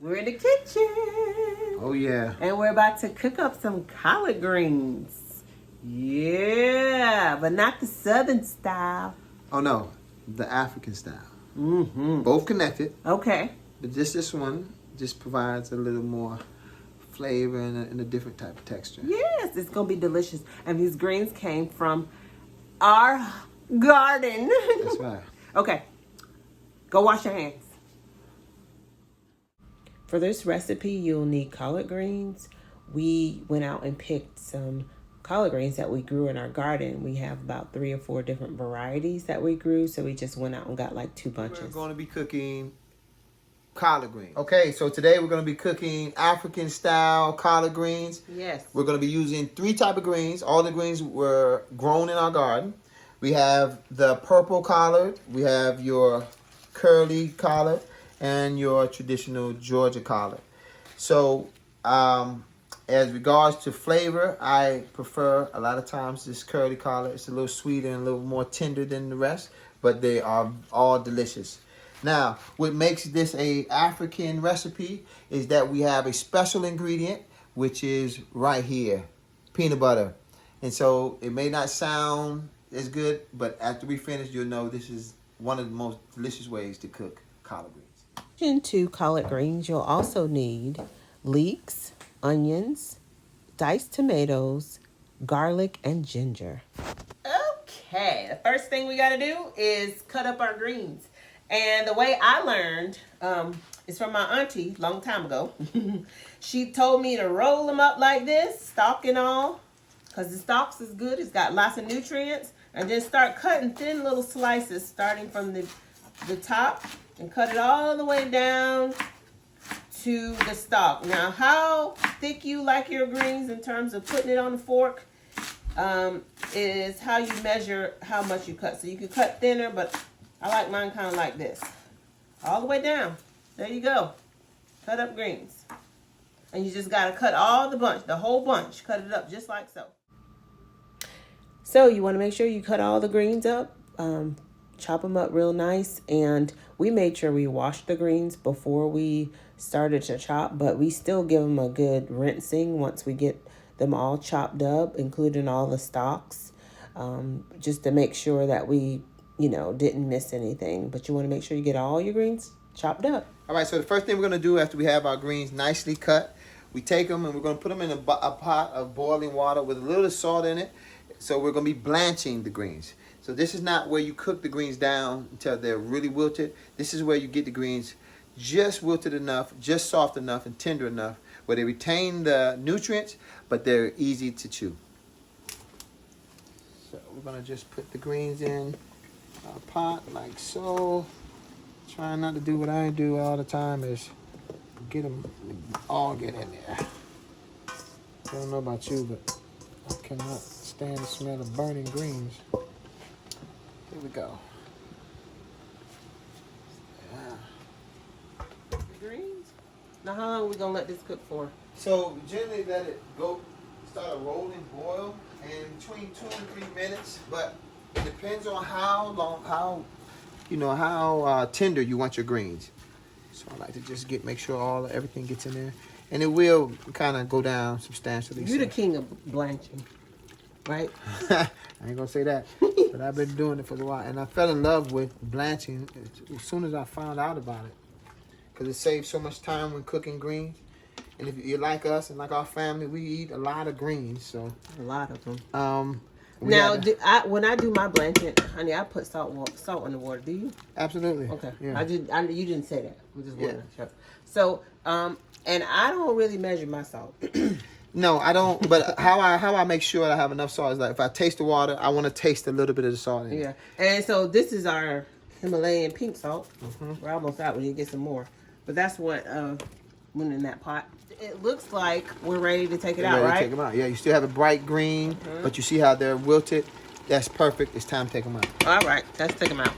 We're in the kitchen. Oh, yeah. And we're about to cook up some collard greens. Yeah, but not the southern style. Oh, no. The African style. Mm-hmm. Both connected. Okay. But just this one just provides a little more flavor and a different type of texture. Yes, it's going to be delicious. And these greens came from our garden. That's right. Okay. Go wash your hands. For this recipe, you'll need collard greens. We went out and picked some collard greens that we grew in our garden. We have about 3 or 4 different varieties that we grew, so we just went out and got like 2 bunches. We're going to be cooking collard greens. Okay, so today we're going to be cooking African style collard greens. Yes. We're going to be using 3 types of greens. All the greens were grown in our garden. We have the purple collard, we have your curly collard, and your traditional Georgia collard. So, as regards to flavor, I prefer a lot of times this curly collard. It's a little sweeter and a little more tender than the rest, but they are all delicious. Now, what makes this a African recipe is that we have a special ingredient, which is right here, peanut butter. And so it may not sound as good, but after we finish, you'll know this is one of the most delicious ways to cook collard greens. Into collard greens, you'll also need leeks, onions, diced tomatoes, garlic, and ginger. Okay, the first thing we got to do is cut up our greens. And the way I learned is from my auntie a long time ago. She told me to roll them up like this, stalk and all, because the stalks is good. It's got lots of nutrients. And then start cutting thin little slices starting from the top and cut it all the way down to the stalk. Now, how thick you like your greens in terms of putting it on the fork is how you measure how much you cut. So you can cut thinner, but I like mine kind of like this. All the way down. There you go. Cut up greens. And you just got to cut all the bunch, the whole bunch. Cut it up just like so. So you want to make sure you cut all the greens up. Chop them up real nice. And we made sure we washed the greens before we started to chop, but we still give them a good rinsing once we get them all chopped up, including all the stalks, just to make sure that we, didn't miss anything. But you want to make sure you get all your greens chopped up. All right, so the first thing we're going to do after we have our greens nicely cut, we take them and we're going to put them in a pot of boiling water with a little salt in it. So we're going to be blanching the greens. So this is not where you cook the greens down until they're really wilted. This is where you get the greens just wilted enough, just soft enough and tender enough where they retain the nutrients, but they're easy to chew. So we're going to just put the greens in our pot like so. Trying not to do what I do all the time is get them all get in there. I don't know about you, but I cannot stand the smell of burning greens. Here we go. Yeah. Greens. Now, how long are we gonna let this cook for? So generally, let it go, start a rolling boil, and between 2 and 3 minutes. But it depends on how long, how tender you want your greens. So I like to just make sure everything gets in there, and it will kind of go down substantially. You're the king of blanching, right? I ain't gonna say that, but I've been doing it for a while, and I fell in love with blanching as soon as I found out about it, because it saves so much time when cooking greens. And if you're like us and like our family, we eat a lot of greens, so a lot of them. Now, when I do my blanching, honey, I put salt in the water. Do you? Absolutely. Okay. Yeah. You didn't say that. We just wanted to show. So, and I don't really measure my salt. No, I don't. But how I make sure I have enough salt is like if I taste the water, I want to taste a little bit of the salt in it. Yeah. And so this is our Himalayan pink salt. We're almost out. We need to get some more. But that's what went in that pot. It looks like we're ready to take it out, right? Take them out. Yeah, you still have a bright green, but you see how they're wilted. That's perfect. It's time to take them out. All right, let's take them out.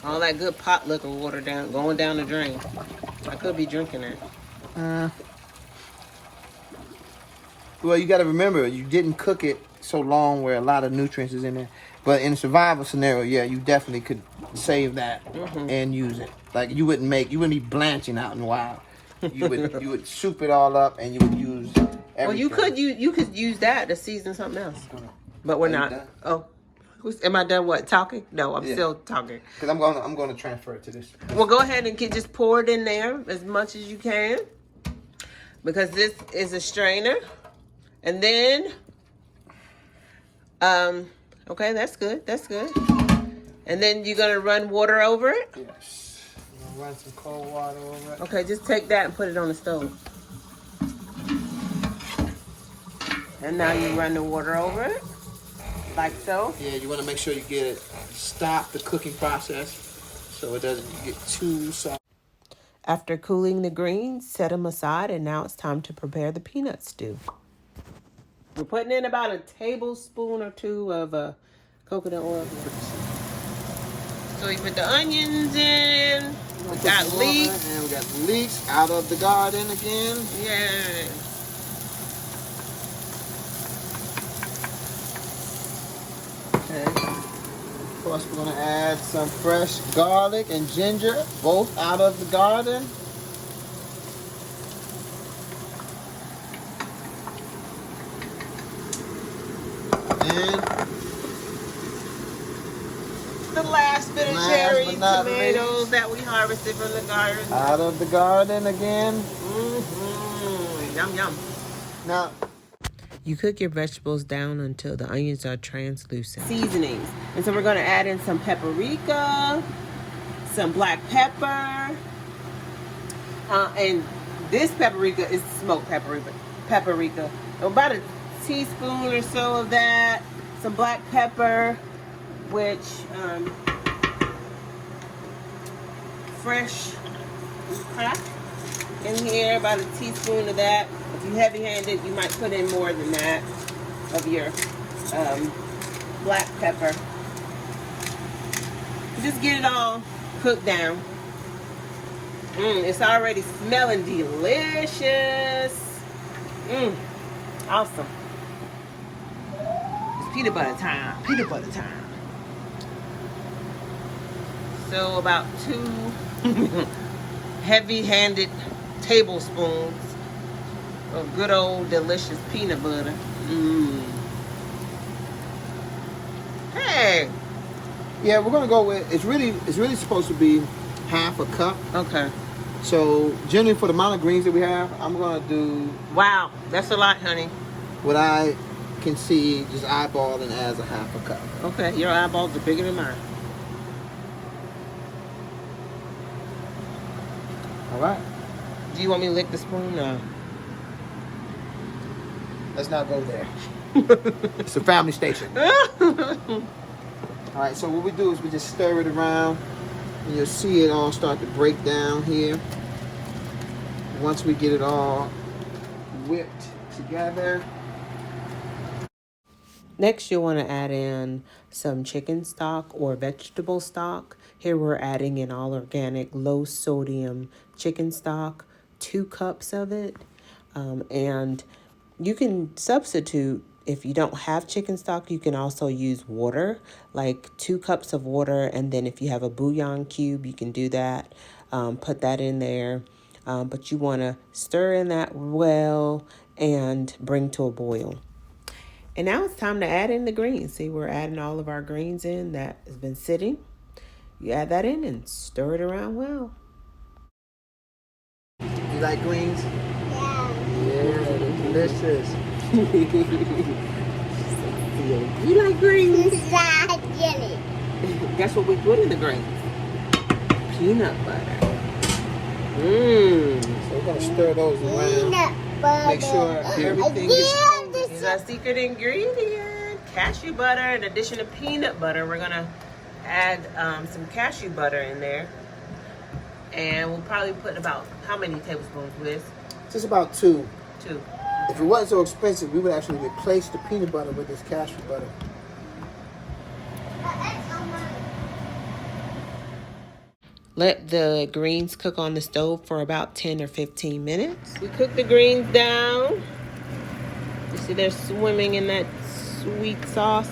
All that good pot liquor water going down the drain. I could be drinking that. Well, you got to remember, you didn't cook it so long where a lot of nutrients is in there. But in a survival scenario, yeah, you definitely could save that and use it. Like you wouldn't be blanching out in the wild. You would soup it all up and you would use everything. Well, you could use that to season something else. But we're not. Done? Oh, am I done? What, talking? No, I'm still talking. Because I'm gonna transfer it to this. Well, go ahead and just pour it in there as much as you can, because this is a strainer. And then, okay, that's good. That's good. And then you're gonna run water over it. Yes. I'm gonna run some cold water over it. Okay, just take that and put it on the stove. And now you run the water over it, like so. Yeah, you want to make sure you get it, stop the cooking process so it doesn't get too soft. After cooling the greens, set them aside, and now it's time to prepare the peanut stew. We're putting in about a tablespoon or two of coconut oil. So we put the onions in. We got leeks. And we got leeks out of the garden again. Yeah. Okay. Of course, we're going to add some fresh garlic and ginger, both out of the garden. And the last bit of cherry tomatoes that we harvested from the garden. Out of the garden again. Yum, yum. Now, you cook your vegetables down until the onions are translucent. Seasonings. And so we're going to add in some paprika, some black pepper. And this paprika is smoked paprika. About a teaspoon or so of that. Some black pepper, which fresh cracked in here. About a teaspoon of that. If you're heavy-handed, you might put in more than that of your black pepper. Just get it all cooked down. It's already smelling delicious. Awesome. It's peanut butter time. Peanut butter time. So about 2 heavy-handed tablespoons of good old delicious peanut butter. Hey. yeah, we're gonna go with it's really supposed to be half a cup. Okay. So generally for the amount of greens that we have, I'm gonna do Wow, that's a lot, honey. what I can see just eyeballing as a half a cup. Okay, your eyeballs are bigger than mine. All right. Do you want me to lick the spoon? No. Let's not go there. It's a family station. All right, so what we do is we just stir it around, and you'll see it all start to break down here. Once we get it all whipped together. Next, you'll want to add in some chicken stock or vegetable stock. Here we're adding in all organic, low sodium chicken stock, 2 cups of it. And you can substitute, if you don't have chicken stock, you can also use water, like 2 cups of water. And then if you have a bouillon cube, you can do that. Put that in there. But you want to stir in that well and bring to a boil. And now it's time to add in the greens. See, we're adding all of our greens in that has been sitting. You add that in and stir it around well. You like greens? Yeah. Yeah, they're delicious. You like greens? It's like jelly. Guess what we put in the greens? Peanut butter. So we're gonna stir those around. Peanut butter. Make sure everything is This is our secret ingredient, cashew butter. In addition to peanut butter, we're gonna add some cashew butter in there. And we'll probably put about, how many tablespoons, Liz? just about 2. 2. If it wasn't so expensive, we would actually replace the peanut butter with this cashew butter. Let the greens cook on the stove for about 10 or 15 minutes. We cook the greens down. See, they're swimming in that sweet sauce.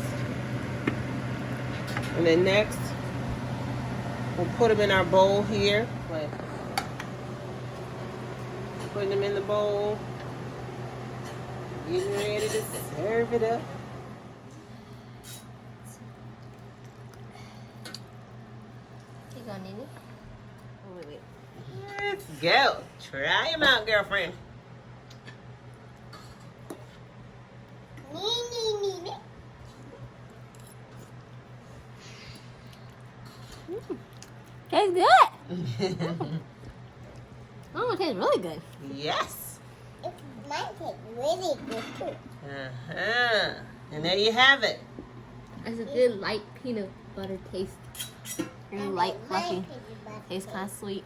And then next, we'll put them in our bowl here. Putting them in the bowl. Getting ready to serve it up. You going in it? Oh, wait. Let's go. Try them out, girlfriend. Nee. Tastes good. Oh, it tastes really good. Yes. It might taste really good too. Uh-huh. And there you have it. It's a good light peanut butter taste. Really light, fluffy. Tastes kind of sweet.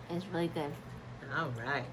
It's really good. All right.